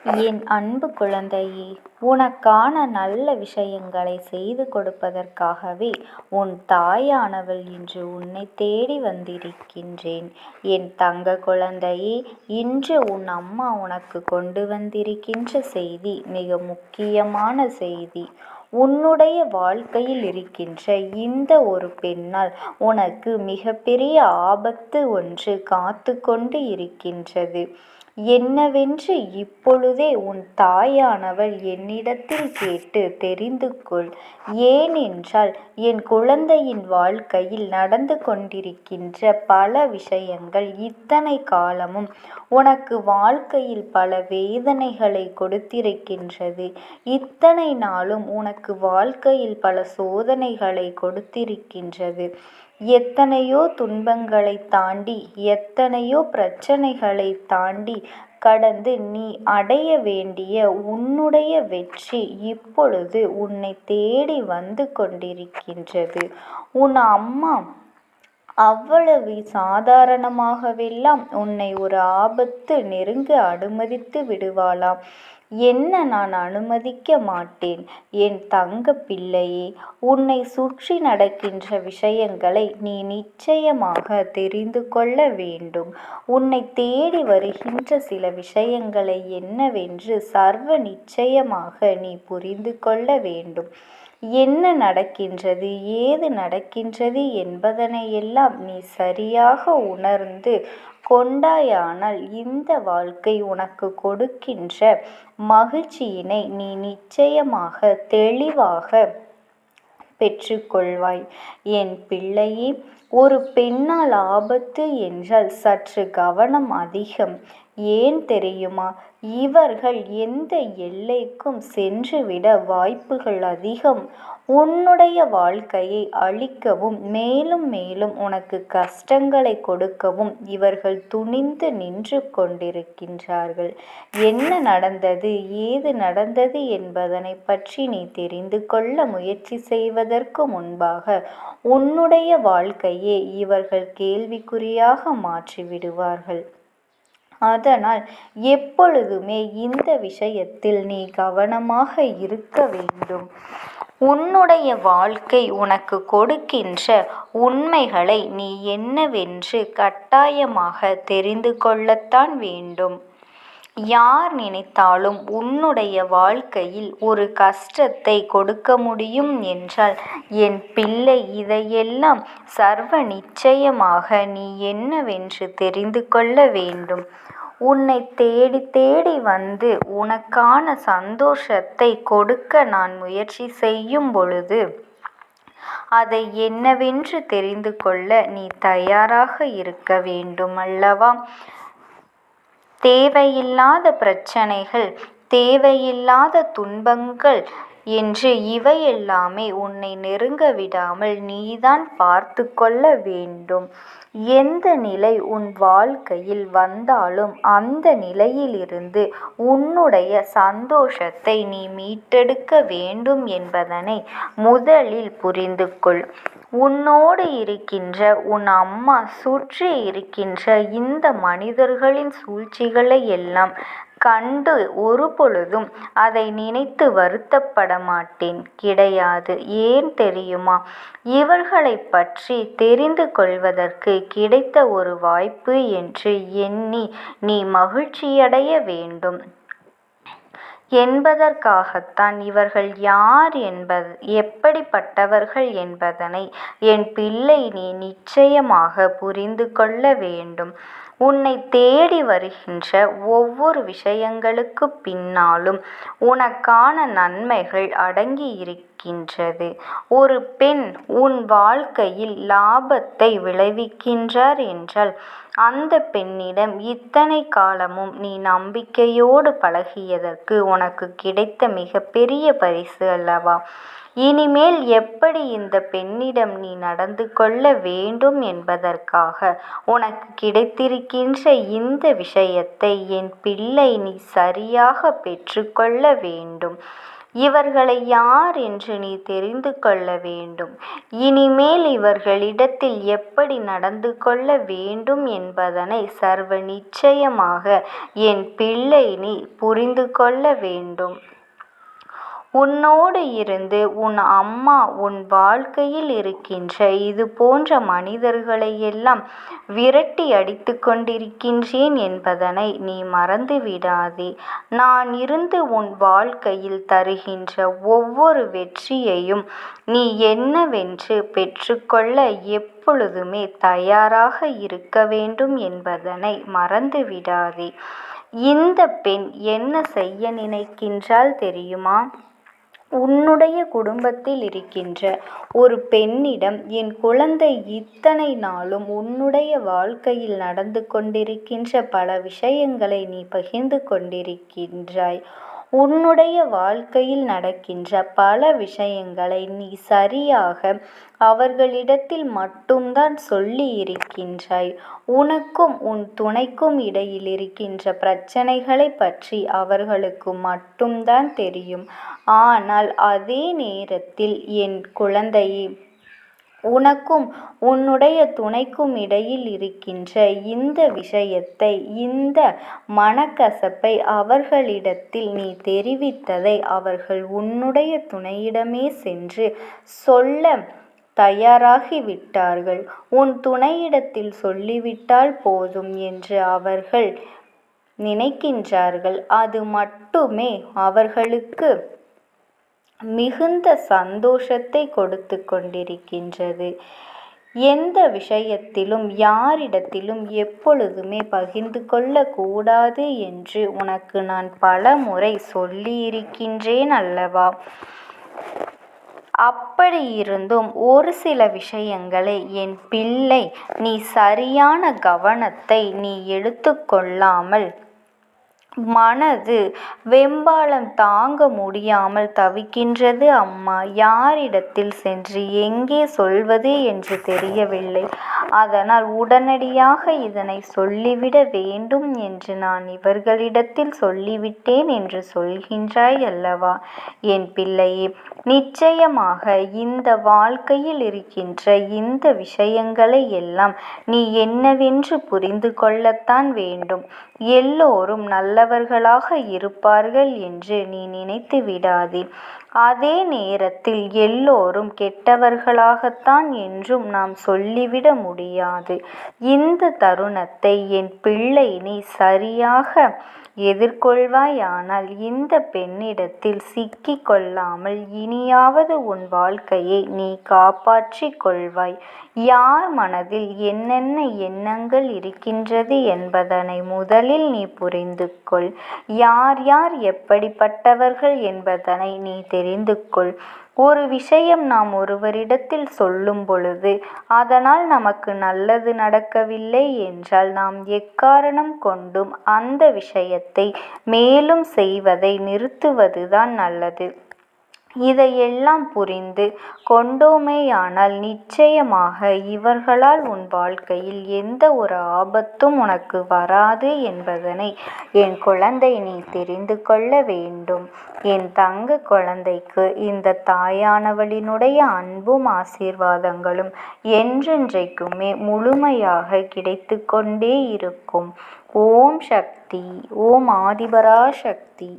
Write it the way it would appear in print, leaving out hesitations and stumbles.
என் அன்பு குழந்தையே, உனக்கான நல்ல விஷயங்களை செய்து கொடுப்பதற்காகவே உன் தாயானவள் இன்று உன்னை தேடி வந்திருக்கின்றேன். என் தங்க குழந்தையே, இன்று உன் அம்மா உனக்கு கொண்டு வந்திருக்கின்ற செய்தி மிக முக்கியமான செய்தி. உன்னுடைய வாழ்க்கையில் இருக்கின்ற இந்த ஒரு பெண்ணால் உனக்கு மிகப்பெரிய ஆபத்து ஒன்று காத்து கொண்டு இருக்கின்றது. என்னவென்று இப்பொழுதே உன் தாயானவள் என்னிடத்தில் கேட்டு தெரிந்து கொள். ஏனென்றால் என் குழந்தையின் வாழ்க்கையில் நடந்து கொண்டிருக்கின்ற பல விஷயங்கள் இத்தனை காலமும் உனக்கு வாழ்க்கையில் பல வேதனைகளை கொடுத்திருக்கின்றது. இத்தனை நாளும் உனக்கு வாழ்க்கையில் பல சோதனைகளை கொடுத்திருக்கின்றது. எத்தனையோ துன்பங்களை தாண்டி, எத்தனையோ பிரச்சனைகளை தாண்டி கடந்து நீ அடைய வேண்டிய உன்னுடைய வெற்றி இப்பொழுது உன்னை தேடி வந்து கொண்டிருக்கின்றது. உன் அம்மா அவ்வளவு சாதாரணமாகவெல்லாம் உன்னை ஒரு ஆபத்து நெருங்க அனுமதித்து விடுவாளாம்? என்ன, நான் அனுமதிக்க மாட்டேன். என் தங்க பிள்ளையே, உன்னை சுற்றி நடக்கின்ற விஷயங்களை நீ நிச்சயமாக தெரிந்து கொள்ள வேண்டும். உன்னை தேடி வருகின்ற சில விஷயங்களை என்னவென்று சர்வ நிச்சயமாக நீ புரிந்து கொள்ள வேண்டும். என்ன நடக்கின்றது, ஏது நடக்கின்றது என்பதனையெல்லாம் நீ சரியாக உணர்ந்து கொண்டாயானால் இந்த வாழ்க்கை உனக்கு கொடுக்கின்ற மகிழ்ச்சியினை நீ நிச்சயமாக தெளிவாக பெற்றுக்கொள்வாய். என் பிள்ளையே, ஒரு பெண்ணால் ஆபத்து என்றால் சற்று கவனம் அதிகம். ஏன் தெரியுமா? இவர்கள் எந்த எல்லைக்கும் சென்றுவிட வாய்ப்புகள் அதிகம். உன்னுடைய வாழ்க்கையை அழிக்கவும் மேலும் மேலும் உனக்கு கஷ்டங்களை கொடுக்கவும் இவர்கள் துணிந்து நின்று கொண்டிருக்கின்றார்கள். என்ன நடந்தது, ஏது நடந்தது என்பதனை பற்றி நீ தெரிந்து கொள்ள முயற்சி செய்வதற்கு முன்பாக உன்னுடைய வாழ்க்கையே இவர்கள் கேள்விக்குறியாக மாற்றிவிடுவார்கள். அதனால் எப்பொழுதுமே இந்த விஷயத்தில் நீ கவனமாக இருக்க வேண்டும். உன்னுடைய வாழ்க்கை உனக்கு கொடுக்கின்ற உண்மைகளை நீ என்னவென்று கட்டாயமாக தெரிந்து கொள்ளத்தான் வேண்டும். யார் நினைத்தாலும் உன்னுடைய வாழ்க்கையில் ஒரு கஷ்டத்தை கொடுக்க முடியும் என்றால் என் பிள்ளை, இதையெல்லாம் சர்வ நிச்சயமாக நீ என்னவென்று தெரிந்து கொள்ள வேண்டும். உன்னை தேடி தேடி வந்து உனக்கான சந்தோஷத்தை கொடுக்க நான் முயற்சி செய்யும் பொழுது அதை என்னவென்று தெரிந்து கொள்ள நீ தயாராக இருக்க வேண்டும் அல்லவா? தேவையில்லாத பிரச்சனைகள், தேவையில்லாத துன்பங்கள் என்று இவையெல்லாமே உன்னை நெருங்க விடாமல் நீதான் பார்த்து கொள்ள வேண்டும். எந்த நிலை உன் வாழ்க்கையில் வந்தாலும் அந்த நிலையிலிருந்து உன்னுடைய சந்தோஷத்தை நீ மீட்டெடுக்க வேண்டும் என்பதனை முதலில் புரிந்து கொள். உன்னோடு இருக்கின்ற உன் அம்மா சுற்றி இருக்கின்ற இந்த மனிதர்களின் சூழ்ச்சிகளை எல்லாம் கண்டு ஒரு பொழுதும் அதை நினைத்து வருத்தப்பட மாட்டேன், கிடையாது. ஏன் தெரியுமா? இவர்களை பற்றி தெரிந்து கொள்வதற்கு கிடைத்த ஒரு வாய்ப்பு என்று எண்ணி நீ மகிழ்ச்சியடைய வேண்டும் என்பதற்காகத்தான் இவர்கள் யார் எப்படிப்பட்டவர்கள் என்பதனை என் பிள்ளை நீ நிச்சயமாக புரிந்து கொள்ள வேண்டும். உன்னை தேடி வருகின்ற ஒவ்வொரு விஷயங்களுக்கு பின்னாலும் உனக்கான நன்மைகள் அடங்கி இருக்கின்றது. ஒரு பெண் உன் வாழ்க்கையில் லாபத்தை விளைவிக்கின்றார் என்றால் அந்த பெண்ணிடம் இத்தனை காலமும் நீ நம்பிக்கையோடு பழகியதற்கு உனக்கு கிடைத்த மிகப்பெரிய பரிசு அல்லவா? இனிமேல் எப்படி இந்த பெண்ணிடம் நீ நடந்து கொள்ள வேண்டும் என்பதற்காக உனக்கு கிடைத்திருக்கின்ற இந்த விஷயத்தை என் பிள்ளை நீ சரியாக பெற்றுக்கொள்ள வேண்டும். இவர்களை யார் என்று நீ தெரிந்து கொள்ள வேண்டும். இனிமேல் இவர்களிடத்தில் எப்படி நடந்து கொள்ள வேண்டும் என்பதனை சர்வ நிச்சயமாக என் பிள்ளை நீ புரிந்து கொள்ள வேண்டும். உன்னோடு இருந்து உன் அம்மா உன் வாழ்க்கையில் இருக்கின்ற இது போன்ற மனிதர்களையெல்லாம் விரட்டி அடித்து கொண்டிருக்கின்றேன் என்பதனை நீ மறந்து விடாதே. நான் இருந்து உன் வாழ்க்கையில் தருகின்ற ஒவ்வொரு வெற்றியையும் நீ என்னவென்று பெற்றுக்கொள்ள எப்பொழுதுமே தயாராக இருக்க வேண்டும் என்பதனை மறந்து விடாதே. இந்த பெண் என்ன செய்ய நினைக்கின்றாள் தெரியுமா? உன்னுடைய குடும்பத்தில் இருக்கின்ற ஒரு பெண்ணிடம் என் குழந்தை இத்தனை நாளும் உன்னுடைய வாழ்க்கையில் நடந்து கொண்டிருக்கின்ற பல விஷயங்களை நீ பகிர்ந்து கொண்டிருக்கின்றாய். உன்னுடைய வாழ்க்கையில் நடக்கின்ற பல விஷயங்களை நீ சரியாக அவர்களிடத்தில் மட்டும்தான் சொல்லி இருக்கின்றாய். உனக்கும் உன் துணைக்கும் இடையில் இருக்கின்ற பிரச்சனைகளை பற்றி அவர்களுக்கு மட்டும்தான் தெரியும். ஆனால் அதே நேரத்தில் என் குழந்தையே, உனக்கும் உன்னுடைய துணைக்கும் இடையில் இருக்கின்ற இந்த விஷயத்தை, இந்த மனக்கசப்பை அவர்களிடத்தில் நீ தெரிவித்ததை அவர்கள் உன்னுடைய துணையிடமே சென்று சொல்ல தயாராகிவிட்டார்கள். உன் துணையிடத்தில் சொல்லிவிட்டால் போதும் என்று அவர்கள் நினைக்கின்றார்கள். அது மட்டுமே அவர்களுக்கு மிகுந்த சந்தோஷத்தை கொடுத்து கொண்டிருக்கின்றது. எந்த விஷயத்திலும் யாரிடத்திலும் எப்பொழுதுமே பகிர்ந்து கொள்ளக்கூடாது என்று உனக்கு நான் பல முறை சொல்லியிருக்கின்றேன் அல்லவா? அப்படி இருந்தும் ஒரு சில விஷயங்களை என் பிள்ளை நீ சரியான கவனத்தை நீ எடுத்துக்கொள்ளாமல் மனது வெம்பாலம் தாங்க முடியாமல் தவிக்கின்றது அம்மா. யாரிடத்தில் சென்று எங்கே சொல்வது என்று தெரியவில்லை. அதனால் உடனடியாக இதனை சொல்லிவிட வேண்டும் என்று நான் இவர்களிடத்தில் சொல்லிவிட்டேன் என்று சொல்கின்றாய் அல்லவா? என் பிள்ளையே, நிச்சயமாக இந்த வாழ்க்கையில் இருக்கின்ற இந்த விஷயங்களை எல்லாம் நீ என்னவென்று புரிந்து கொள்ளத்தான் வேண்டும். எல்லோரும் நல்லவர்களாக இருப்பார்கள் என்று நீ நினைத்து விடாதே. அதே நேரத்தில் எல்லோரும் கெட்டவர்களாகத்தான் என்றும் நாம் சொல்லிவிட முடியாது. இந்த தருணத்தை என் பிள்ளை நீ சரியாக எதிர்கொள்வாயானால் இந்த பெண்ணிடத்தில் சிக்கிக் கொள்ளாமல் இனியாவது உன் வாழ்க்கையை நீ காப்பாற்றிக் கொள்வாய். யார் மனதில் என்னென்ன எண்ணங்கள் இருக்கின்றது என்பதனை முதலில் நீ புரிந்து கொள். யார் யார் எப்படிப்பட்டவர்கள் என்பதனை நீ தெரிந்து கொள். ஒரு விஷயம் நாம் ஒருவரிடத்தில் சொல்லும் பொழுது அதனால் நமக்கு நல்லது நடக்கவில்லை என்றால் நாம் எக்காரணம் கொண்டும் அந்த விஷயத்தை மேலும் செய்வதை நிறுத்துவதுதான் நல்லது. இதையெல்லாம் புரிந்து கொண்டோமேயானால் நிச்சயமாக இவர்களால் உன் வாழ்க்கையில் எந்த ஒரு ஆபத்தும் உனக்கு வராது என்பதனை என் குழந்தை நீ தெரிந்து கொள்ள வேண்டும். என் தங்க குழந்தைக்கு இந்த தாயானவளினுடைய அன்பும் ஆசீர்வாதங்களும் என்றென்றைக்குமே முழுமையாக கிடைத்து கொண்டே இருக்கும். ஓம் சக்தி. ஓம் ஆதிபராசக்தி.